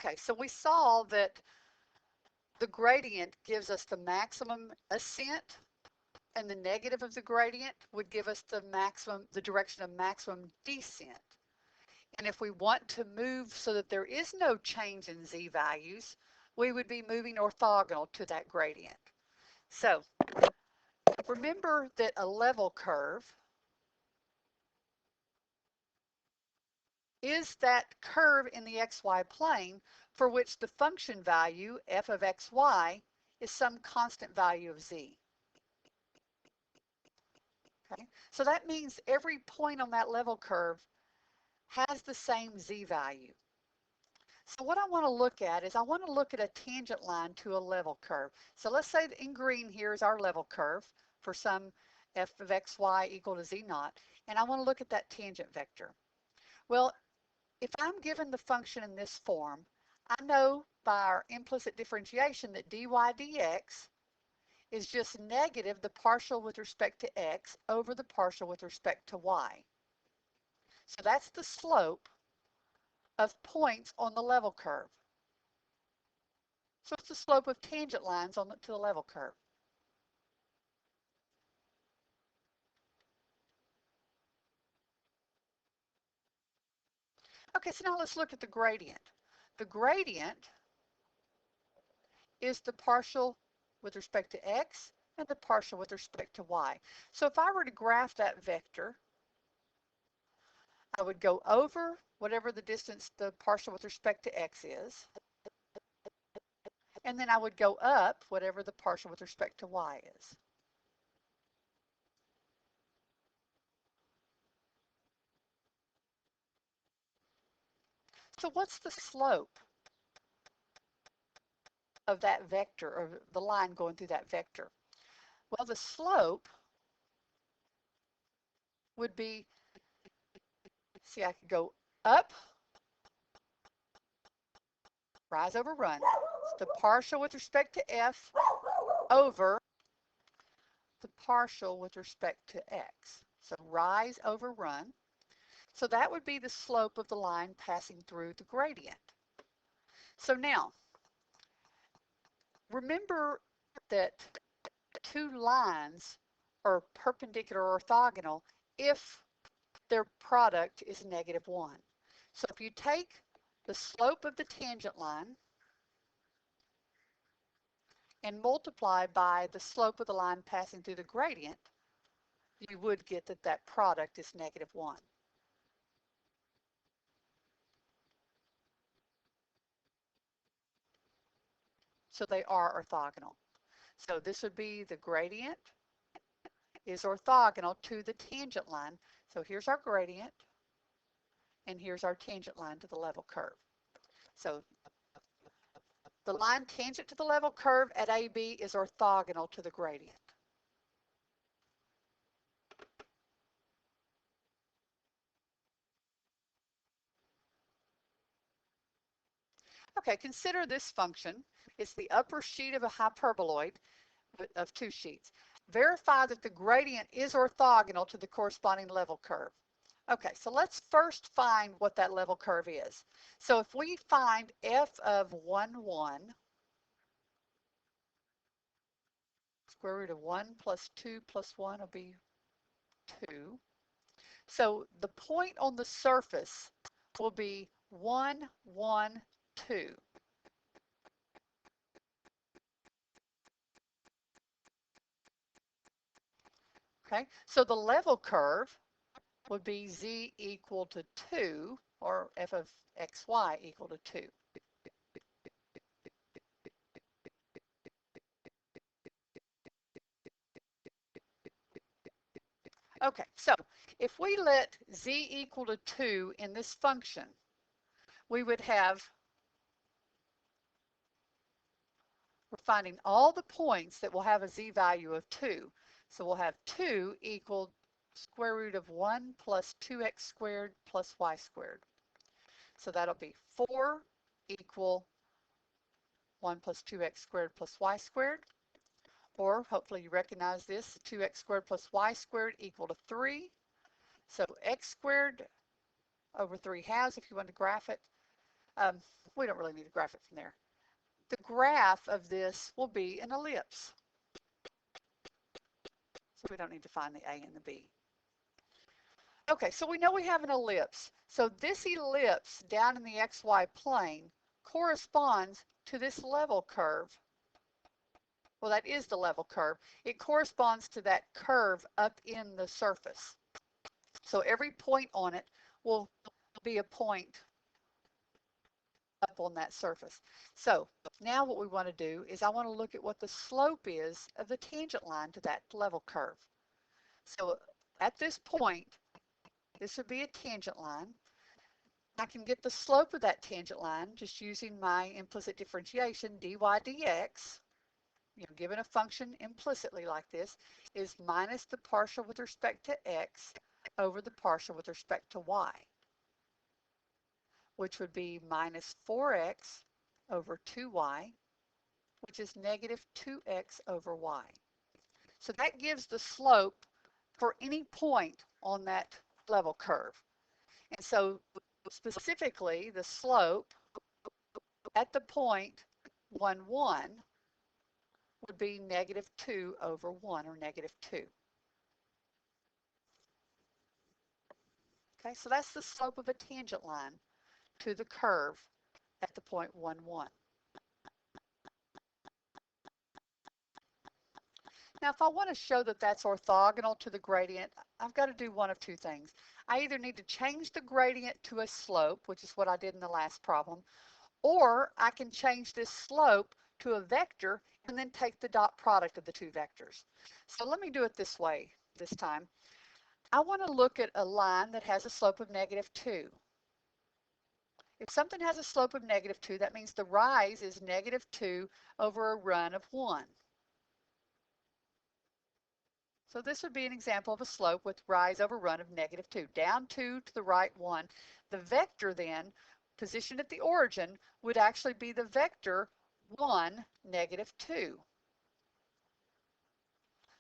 Okay, so we saw that the gradient gives us the maximum ascent, and the negative of the gradient would give us the direction of maximum descent. And if we want to move so that there is no change in z values, we would be moving orthogonal to that gradient. So remember that a level curve is that curve in the xy plane for which the function value, f of xy, is some constant value of z. Okay? So that means every point on that level curve has the same z value. So what I want to look at is I want to look at a tangent line to a level curve. So let's say that in green here is our level curve for some f of xy equal to z naught, and I want to look at that tangent vector. Well, if I'm given the function in this form, I know by our implicit differentiation that dy dx is just negative the partial with respect to x over the partial with respect to y. So that's the slope of points on the level curve. So it's the slope of tangent lines to the level curve. Okay, so now let's look at the gradient. The gradient is the partial with respect to x and the partial with respect to y. So if I were to graph that vector, I would go over whatever the distance the partial with respect to x is, and then I would go up whatever the partial with respect to y is. So what's the slope of that vector, or the line going through that vector? Well, the slope would be, see, I could go up, rise over run. It's the partial with respect to f over the partial with respect to x. So rise over run. So that would be the slope of the line passing through the gradient. So now, remember that two lines are perpendicular or orthogonal if their product is -1. So if you take the slope of the tangent line and multiply by the slope of the line passing through the gradient, you would get that that product is -1. So they are orthogonal. So this would be the gradient is orthogonal to the tangent line. So here's our gradient, and here's our tangent line to the level curve. So the line tangent to the level curve at AB is orthogonal to the gradient. Okay, consider this function. It's the upper sheet of a hyperboloid of two sheets. Verify that the gradient is orthogonal to the corresponding level curve. Okay, so let's first find what that level curve is. So if we find f of 1, 1, square root of 1 plus 2 plus 1 will be 2. So the point on the surface will be 1, 1, 2. Okay, so the level curve would be z equal to 2, or f of xy equal to 2. Okay, so if we let z equal to 2 in this function, we would have, we're finding all the points that will have a z value of 2. So we'll have 2 equal square root of 1 plus 2x squared plus y squared. So that'll be 4 equal 1 plus 2x squared plus y squared. Or hopefully you recognize this, 2x squared plus y squared equal to 3. So x squared over 3 halves if you want to graph it. We don't really need to graph it from there. The graph of this will be an ellipse. So we don't need to find the A and the B. Okay, so we know we have an ellipse. So this ellipse down in the XY plane corresponds to this level curve. Well, that is the level curve. It corresponds to that curve up in the surface. So every point on it will be a point up on that surface. So now what we want to do is I want to look at what the slope is of the tangent line to that level curve. So at this point, this would be a tangent line. I can get the slope of that tangent line just using my implicit differentiation, dy dx, given a function implicitly like this, is minus the partial with respect to x over the partial with respect to y, which would be minus 4x over 2y, which is negative 2x over y. So that gives the slope for any point on that level curve. And so specifically, the slope at the point 1, 1 would be negative 2 over 1, or negative 2. Okay, so that's the slope of a tangent line to the curve at the point 1, 1. Now, if I want to show that that's orthogonal to the gradient, I've got to do one of two things. I either need to change the gradient to a slope, which is what I did in the last problem, or I can change this slope to a vector and then take the dot product of the two vectors. So let me do it this way this time. I want to look at a line that has a slope of negative 2. If something has a slope of negative 2, that means the rise is negative 2 over a run of 1. So this would be an example of a slope with rise over run of negative 2. Down 2 to the right 1. The vector then, positioned at the origin, would actually be the vector 1, negative 2.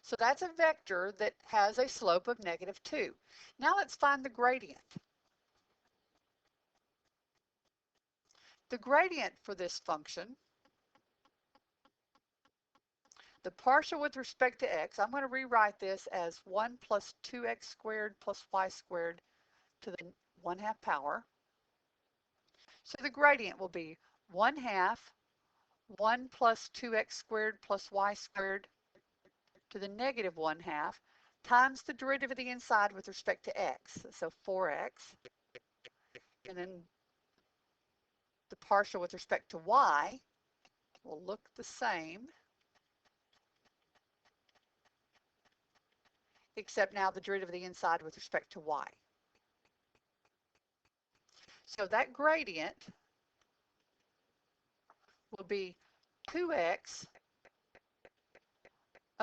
So that's a vector that has a slope of negative 2. Now let's find the gradient. The gradient for this function, the partial with respect to x, I'm going to rewrite this as 1 plus 2x squared plus y squared to the 1/2 power. So the gradient will be 1/2 1 plus 2x squared plus y squared to the negative 1/2 times the derivative of the inside with respect to x, so 4x, and then the partial with respect to y will look the same, except now the derivative of the inside with respect to y. So that gradient will be 2x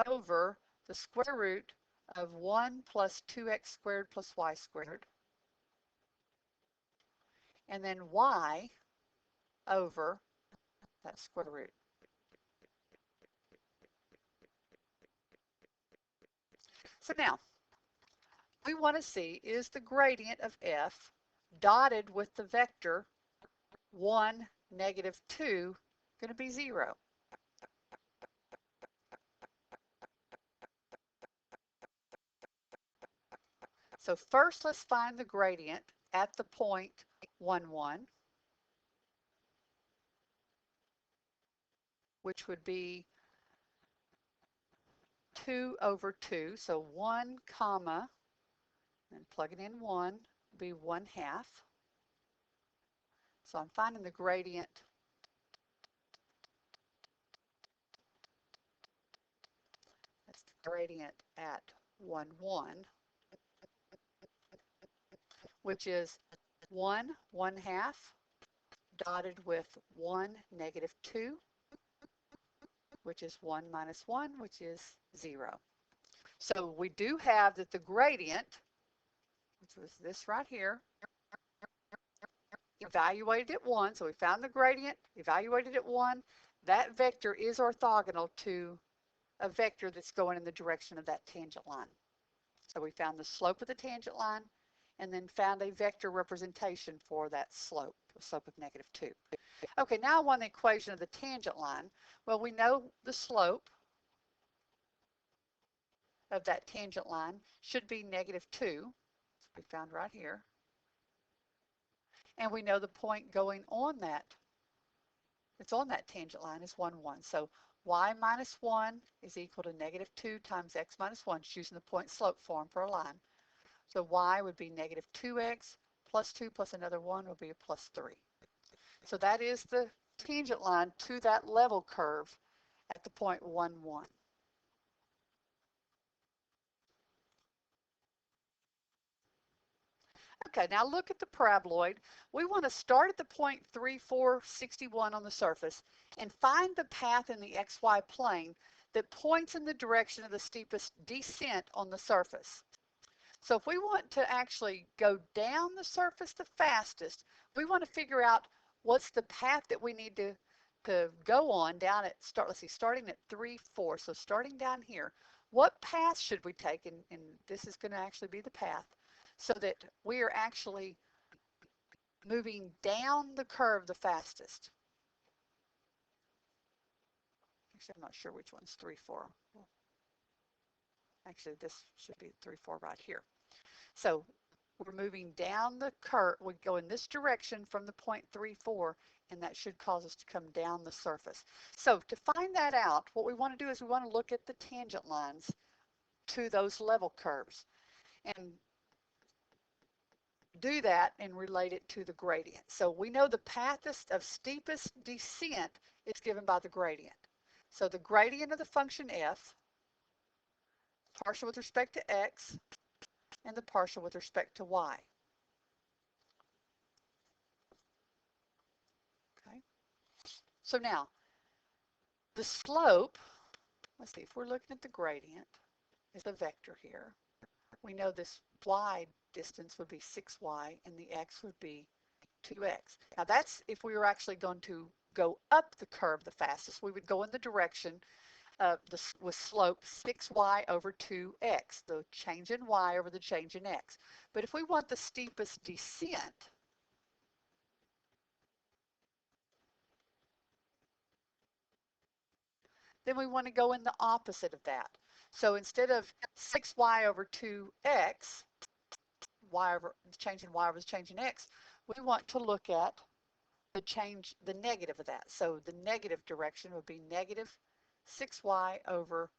over the square root of 1 plus 2x squared plus y squared, and then y over that square root. So now, we want to see, is the gradient of f dotted with the vector 1, negative 2 going to be 0? So first let's find the gradient at the point 1, 1, which would be 2 over 2, so 1 comma, and plugging in 1 would be 1/2. So I'm finding the gradient that's the gradient at 1, 1, which is 1, 1/2 dotted with 1, negative 2, which is 1 minus 1, which is 0. So we do have that the gradient, which was this right here, evaluated at 1. So we found the gradient, evaluated at 1. That vector is orthogonal to a vector that's going in the direction of that tangent line. So we found the slope of the tangent line and then found a vector representation for that slope, a slope of -2. Okay, now I want the equation of the tangent line. Well, we know the slope of that tangent line should be -2, so we found right here. And we know the point going on that, it's on that tangent line is 1, 1. So y minus 1 is equal to -2 times x minus 1, just using the point slope form for a line. So y would be -2x plus 2 plus another 1 would be a plus 3. So that is the tangent line to that level curve at the point 1, 1. Okay, now look at the paraboloid. We want to start at the point 3, 4, 61 on the surface and find the path in the xy plane that points in the direction of the steepest descent on the surface. So if we want to actually go down the surface the fastest, we want to figure out what's the path that we need to go on down at, starting at 3, 4. So starting down here, what path should we take? And this is going to actually be the path so that we are actually moving down the curve the fastest. Actually, I'm not sure which one's 3, 4. Actually, this should be 3, 4 right here. So we're moving down the curve. We go in this direction from the point 3, 4, and that should cause us to come down the surface. So to find that out, what we want to do is we want to look at the tangent lines to those level curves and do that and relate it to the gradient. So we know the path of steepest descent is given by the gradient. So the gradient of the function f, partial with respect to x, and the partial with respect to y. Okay. So now, the slope, let's see, if we're looking at the gradient, is a vector here. We know this y distance would be 6y and the x would be 2x. Now that's if we were actually going to go up the curve the fastest. We would go in the direction of with slope 6y over 2x, the change in y over the change in x. But if we want the steepest descent, then we want to go in the opposite of that. So instead of 6y over 2x, y over the change in y over the change in x, we want to look at the negative of that. So the negative direction would be negative 6y over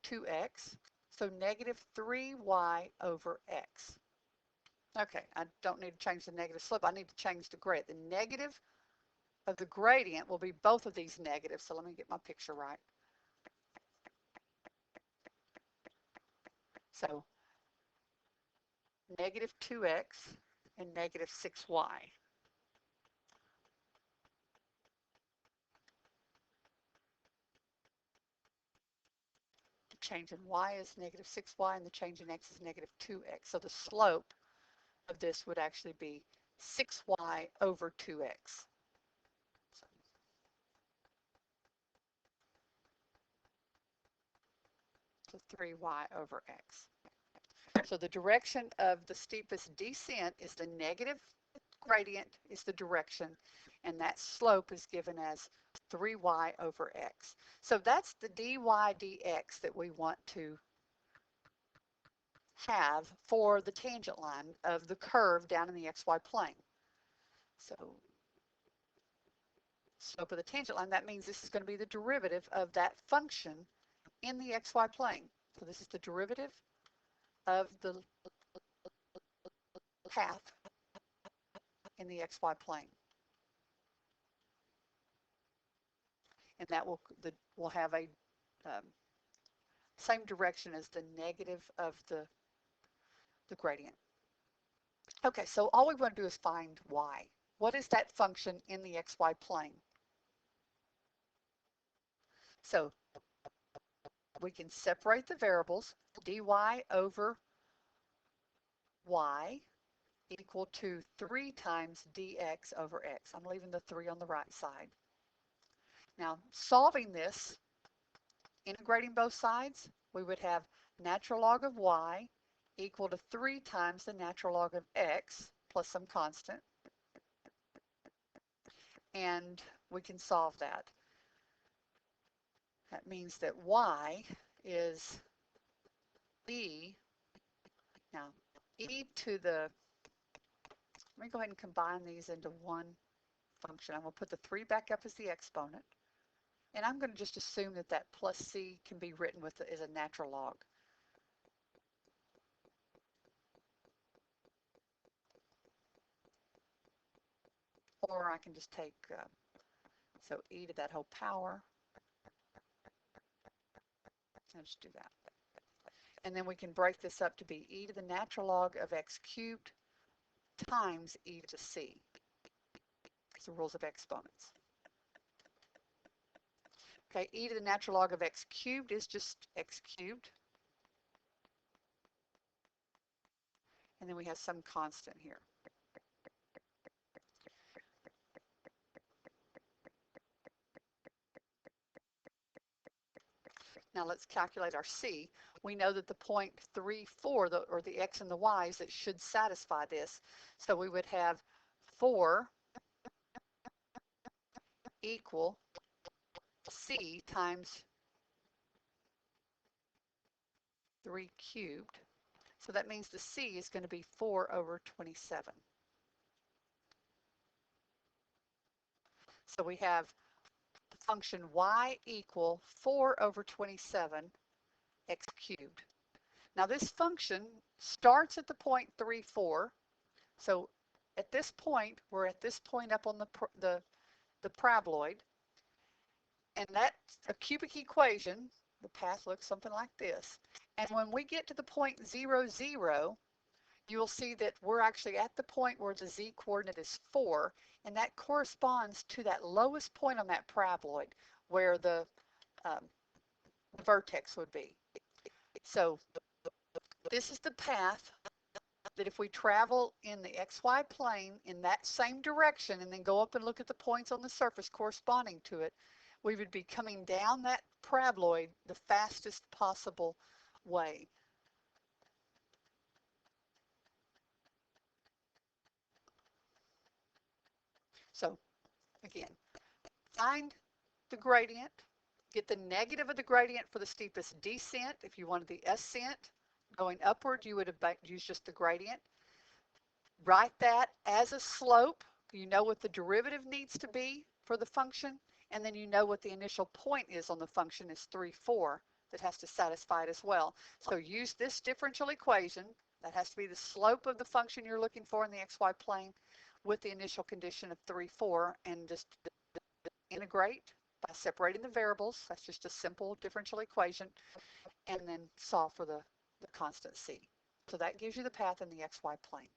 2x. So negative 3y over x. Okay, I don't need to change the negative slope. I need to change the gradient. The negative of the gradient will be both of these negatives. So let me get my picture right. So negative 2x and negative 6y. The change in y is negative 6y and the change in x is negative 2x. So the slope of this would actually be 6y over 2x. So 3y over x. So the direction of the steepest descent is the negative gradient is the direction, and that slope is given as 3y over x. So that's the dy dx that we want to have for the tangent line of the curve down in the xy plane. So slope of the tangent line, that means this is going to be the derivative of that function in the xy plane. So this is the derivative of the path in the xy plane. And that will have a same direction as the negative of the gradient. Okay, so all we want to do is find y. What is that function in the xy plane? So we can separate the variables. Dy over y equal to 3 times dx over x. I'm leaving the 3 on the right side. Now, solving this, integrating both sides, we would have natural log of y equal to 3 times the natural log of x plus some constant. And we can solve that. That means that y is e, now e to the, let me go ahead and combine these into one function. I'm going to put the 3 back up as the exponent. And I'm going to just assume that that plus c can be written with as a natural log. Or I can just take, so e to that whole power. I'll just do that. And then we can break this up to be e to the natural log of x cubed times e to the c. It's the rules of exponents. Okay, e to the natural log of x cubed is just x cubed. And then we have some constant here. Now let's calculate our c. We know that the 0.34, or the x and the y's that should satisfy this. So we would have 4 equal c times 3 cubed. So that means the c is going to be 4 over 27. So we have the function y equal 4 over 27 x cubed. Now this function starts at the point 34. So at this point, we're at this point up on the paraboloid. And that's a cubic equation. The path looks something like this. And when we get to the point 0, 0, you will see that we're actually at the point where the z coordinate is 4, and that corresponds to that lowest point on that paraboloid where the vertex would be. So this is the path that if we travel in the xy plane in that same direction and then go up and look at the points on the surface corresponding to it, we would be coming down that paraboloid the fastest possible way. So again, find the gradient, get the negative of the gradient for the steepest descent. If you wanted the ascent going upward, you would have used just the gradient. Write that as a slope. You know what the derivative needs to be for the function, and then you know what the initial point is on the function is 3, 4 that has to satisfy it as well. So use this differential equation. That has to be the slope of the function you're looking for in the xy plane with the initial condition of 3, 4, and just integrate by separating the variables. That's just a simple differential equation, and then solve for the constant c. So that gives you the path in the xy plane.